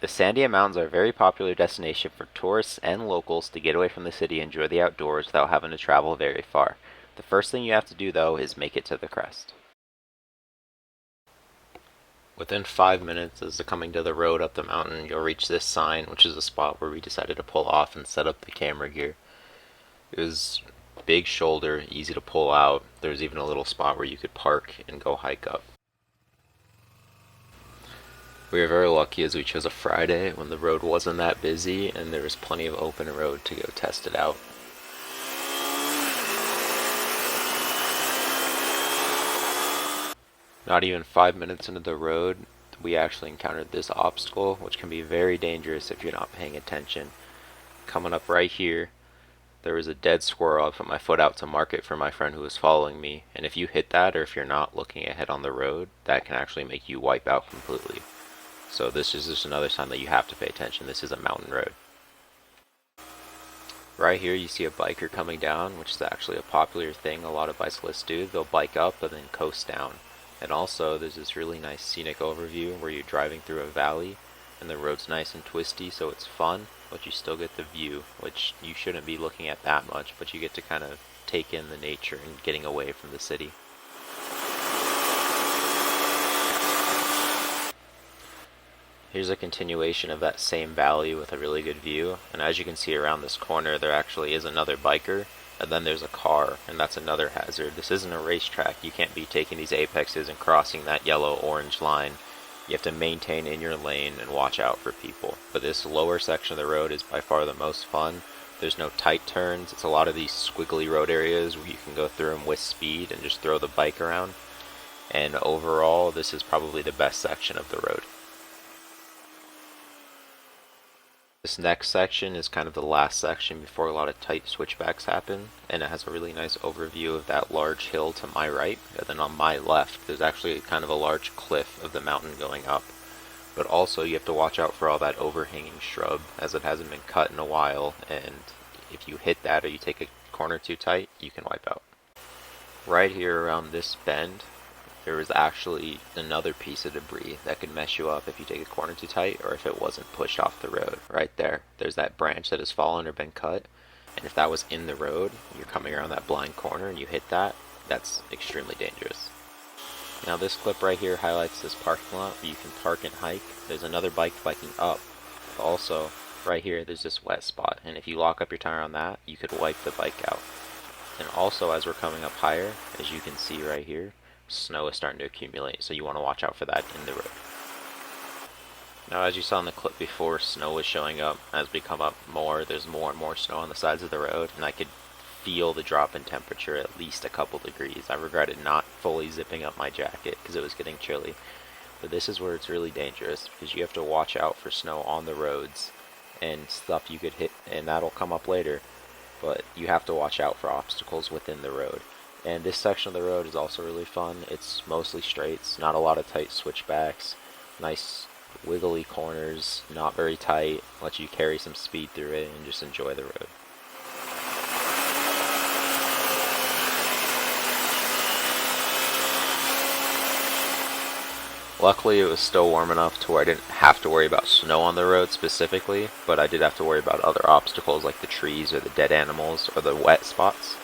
The Sandia Mountains are a very popular destination for tourists and locals to get away from the city and enjoy the outdoors without having to travel very far. The first thing you have to do, though, is make it to the crest. Within 5 minutes as they're coming to the road up the mountain, you'll reach this sign, which is a spot where we decided to pull off and set up the camera gear. It was big shoulder, easy to pull out. There's even a little spot where you could park and go hike up. We were very lucky as we chose a Friday when the road wasn't that busy and there was plenty of open road to go test it out. Not even 5 minutes into the road, we actually encountered this obstacle, which can be very dangerous if you're not paying attention. Coming up right here, there was a dead squirrel. I put my foot out to mark it for my friend who was following me, and if you hit that or if you're not looking ahead on the road, that can actually make you wipe out completely. So this is just another sign that you have to pay attention. This is a mountain road. Right here you see a biker coming down, which is actually a popular thing a lot of bicyclists do. They'll bike up and then coast down. And also there's this really nice scenic overview where you're driving through a valley and the road's nice and twisty, so it's fun, but you still get the view, which you shouldn't be looking at that much, but you get to kind of take in the nature and getting away from the city. Here's a continuation of that same valley with a really good view, and as you can see around this corner there actually is another biker, and then there's a car, and that's another hazard. This isn't a racetrack. You can't be taking these apexes and crossing that yellow-orange line. You have to maintain in your lane and watch out for people. But this lower section of the road is by far the most fun. There's no tight turns. It's a lot of these squiggly road areas where you can go through them with speed and just throw the bike around. And overall, this is probably the best section of the road. This next section is kind of the last section before a lot of tight switchbacks happen, and it has a really nice overview of that large hill to my right, and then on my left there's actually kind of a large cliff of the mountain going up. But also you have to watch out for all that overhanging shrub, as it hasn't been cut in a while, and if you hit that or you take a corner too tight, you can wipe out. Right here around this bend, there was actually another piece of debris that could mess you up if you take a corner too tight or if it wasn't pushed off the road. Right there, there's that branch that has fallen or been cut, and if that was in the road, you're coming around that blind corner and you hit that, that's extremely dangerous. Now this clip right here highlights this parking lot where you can park and hike. There's another bike biking up. Also, right here there's this wet spot, and if you lock up your tire on that, you could wipe the bike out. And also as we're coming up higher, as you can see right here, snow is starting to accumulate, so you want to watch out for that in the road. Now as you saw in the clip before, snow was showing up. As we come up more, there's more and more snow on the sides of the road, and I could feel the drop in temperature at least a couple degrees. I regretted not fully zipping up my jacket because it was getting chilly. But this is where it's really dangerous, because you have to watch out for snow on the roads and stuff you could hit, and that'll come up later, but you have to watch out for obstacles within the road. And this section of the road is also really fun. It's mostly straights, not a lot of tight switchbacks, nice wiggly corners, not very tight, let you carry some speed through it and just enjoy the road. Luckily it was still warm enough to where I didn't have to worry about snow on the road specifically, but I did have to worry about other obstacles like the trees or the dead animals or the wet spots.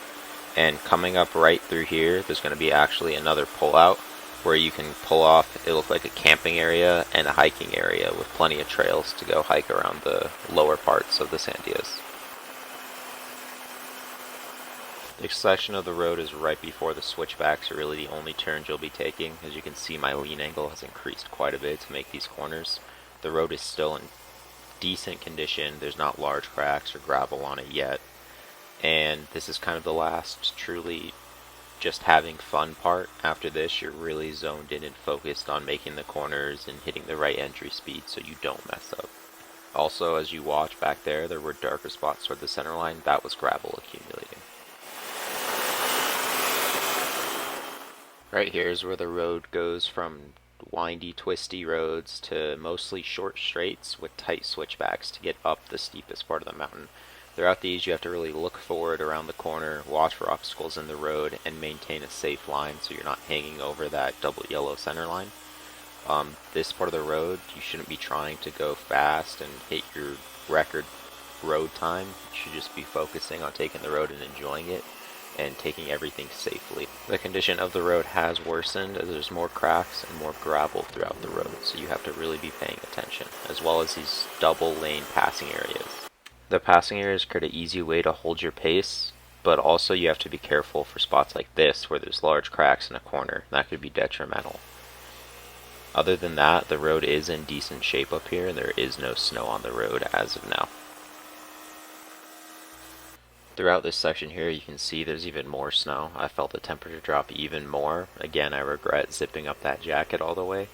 And coming up right through here, there's going to be actually another pull-out where you can pull off. It looks like a camping area and a hiking area with plenty of trails to go hike around the lower parts of the Sandias. This section of the road is right before the switchbacks are really the only turns you'll be taking. As you can see, my lean angle has increased quite a bit to make these corners. The road is still in decent condition. There's not large cracks or gravel on it yet. And this is kind of the last truly just having fun part. After this, you're really zoned in and focused on making the corners and hitting the right entry speed so you don't mess up. Also, as you watch back there, there were darker spots toward the center line. That was gravel accumulating. Right here is where the road goes from windy, twisty roads to mostly short straights with tight switchbacks to get up the steepest part of the mountain. Throughout these, you have to really look forward around the corner, watch for obstacles in the road, and maintain a safe line so you're not hanging over that double yellow center line. This part of the road, you shouldn't be trying to go fast and hit your record road time. You should just be focusing on taking the road and enjoying it and taking everything safely. The condition of the road has worsened as there's more cracks and more gravel throughout the road, so you have to really be paying attention, as well as these double lane passing areas. The passing areas create an easy way to hold your pace, but also you have to be careful for spots like this where there's large cracks in a corner. That could be detrimental. Other than that, the road is in decent shape up here, and there is no snow on the road as of now. Throughout this section here, you can see there's even more snow. I felt the temperature drop even more. Again, I regret zipping up that jacket all the way,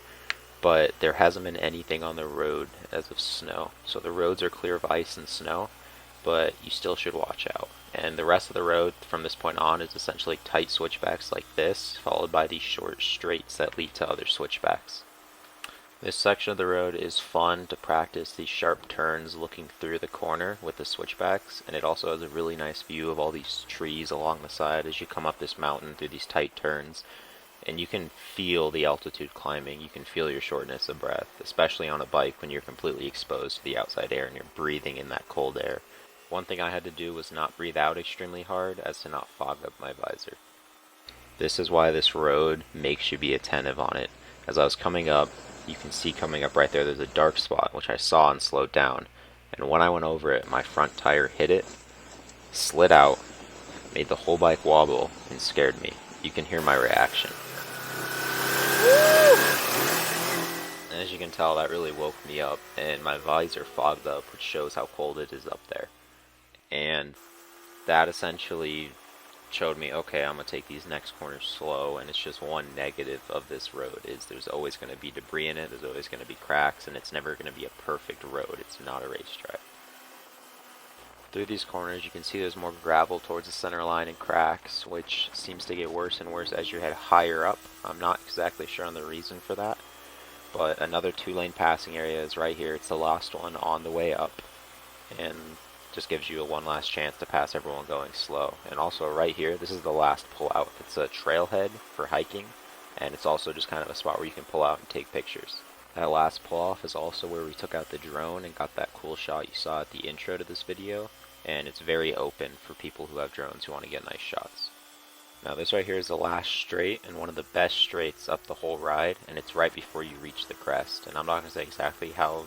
but there hasn't been anything on the road as of snow. So the roads are clear of ice and snow, but you still should watch out. And the rest of the road from this point on is essentially tight switchbacks like this, followed by these short straights that lead to other switchbacks. This section of the road is fun to practice these sharp turns looking through the corner with the switchbacks, and it also has a really nice view of all these trees along the side as you come up this mountain through these tight turns. And you can feel the altitude climbing, you can feel your shortness of breath, especially on a bike when you're completely exposed to the outside air and you're breathing in that cold air. One thing I had to do was not breathe out extremely hard as to not fog up my visor. This is why this road makes you be attentive on it. As I was coming up, you can see coming up right there's a dark spot, which I saw and slowed down. And when I went over it, my front tire hit it, slid out, made the whole bike wobble, and scared me. You can hear my reaction. And as you can tell, that really woke me up, and my visor fogged up, which shows how cold it is up there. And that essentially showed me, okay, I'm going to take these next corners slow, and it's just one negative of this road is there's always going to be debris in it, there's always going to be cracks, and it's never going to be a perfect road. It's not a racetrack. Through these corners, you can see there's more gravel towards the center line and cracks, which seems to get worse and worse as you head higher up. I'm not exactly sure on the reason for that, but another 2-lane passing area is right here. It's the last one on the way up, and just gives you a one last chance to pass everyone going slow. And also right here, this is the last pull out. It's a trailhead for hiking, and it's also just kind of a spot where you can pull out and take pictures. That last pull off is also where we took out the drone and got that cool shot you saw at the intro to this video, and it's very open for people who have drones who want to get nice shots. Now this right here is the last straight, and one of the best straights up the whole ride, and it's right before you reach the crest. And I'm not going to say exactly how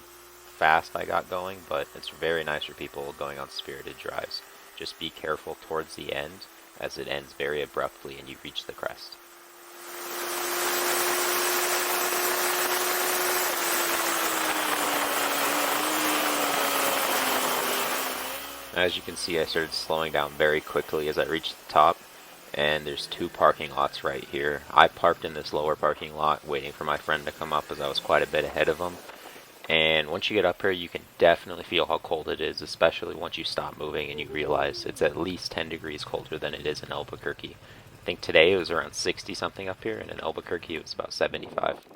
fast I got going, but it's very nice for people going on spirited drives. Just be careful towards the end, as it ends very abruptly and you reach the crest. As you can see, I started slowing down very quickly as I reached the top, and there's 2 parking lots right here. I parked in this lower parking lot waiting for my friend to come up as I was quite a bit ahead of him. And once you get up here, you can definitely feel how cold it is, especially once you stop moving and you realize it's at least 10 degrees colder than it is in Albuquerque. I think today it was around 60 something up here, and in Albuquerque it was about 75.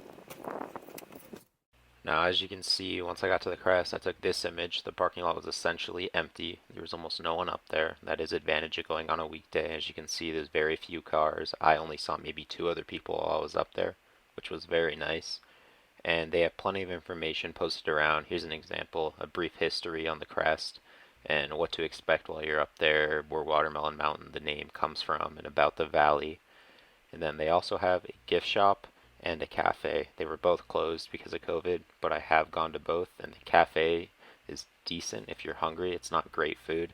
Now as you can see, once I got to the crest, I took this image. The parking lot was essentially empty. There was almost no one up there. That is advantage of going on a weekday. As you can see, there's very few cars. I only saw maybe 2 other people while I was up there, which was very nice. And they have plenty of information posted around. Here's an example, a brief history on the crest and what to expect while you're up there, where Watermelon Mountain, the name, comes from, and about the valley. And then they also have a gift shop and a cafe. They were both closed because of COVID, but I have gone to both, and the cafe is decent if you're hungry. It's not great food.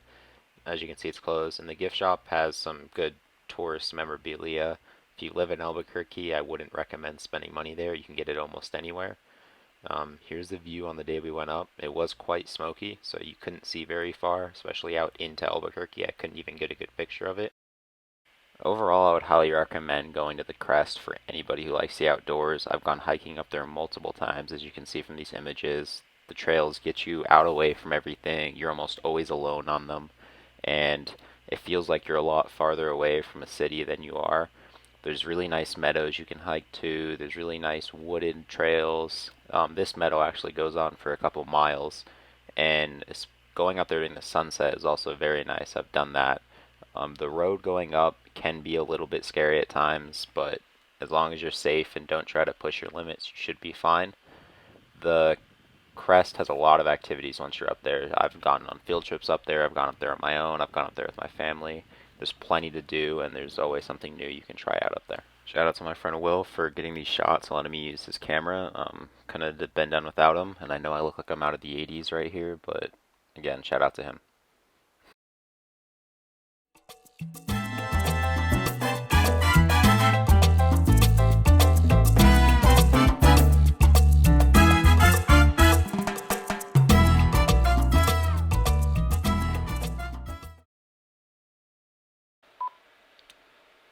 As you can see, it's closed, and the gift shop has some good tourist memorabilia. If you live in Albuquerque, I wouldn't recommend spending money there. You can get it almost anywhere. Here's the view on the day we went up. It was quite smoky, so you couldn't see very far, especially out into Albuquerque. I couldn't even get a good picture of it. Overall, I would highly recommend going to the crest for anybody who likes the outdoors. I've gone hiking up there multiple times, as you can see from these images. The trails get you out away from everything. You're almost always alone on them, and it feels like you're a lot farther away from a city than you are. There's really nice meadows you can hike to. There's really nice wooded trails. This meadow actually goes on for a couple miles, and going up there during the sunset is also very nice. I've done that. The road going up can be a little bit scary at times, but as long as you're safe and don't try to push your limits, you should be fine. The crest has a lot of activities once you're up there. I've gone on field trips up there, I've gone up there on my own, I've gone up there with my family. There's plenty to do, and there's always something new you can try out up there. Shout out to my friend Will for getting these shots and letting me use his camera. Couldn't have been done without him, and I know I look like I'm out of the 80s right here, but again, shout out to him.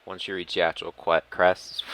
Once you reach the actual crest,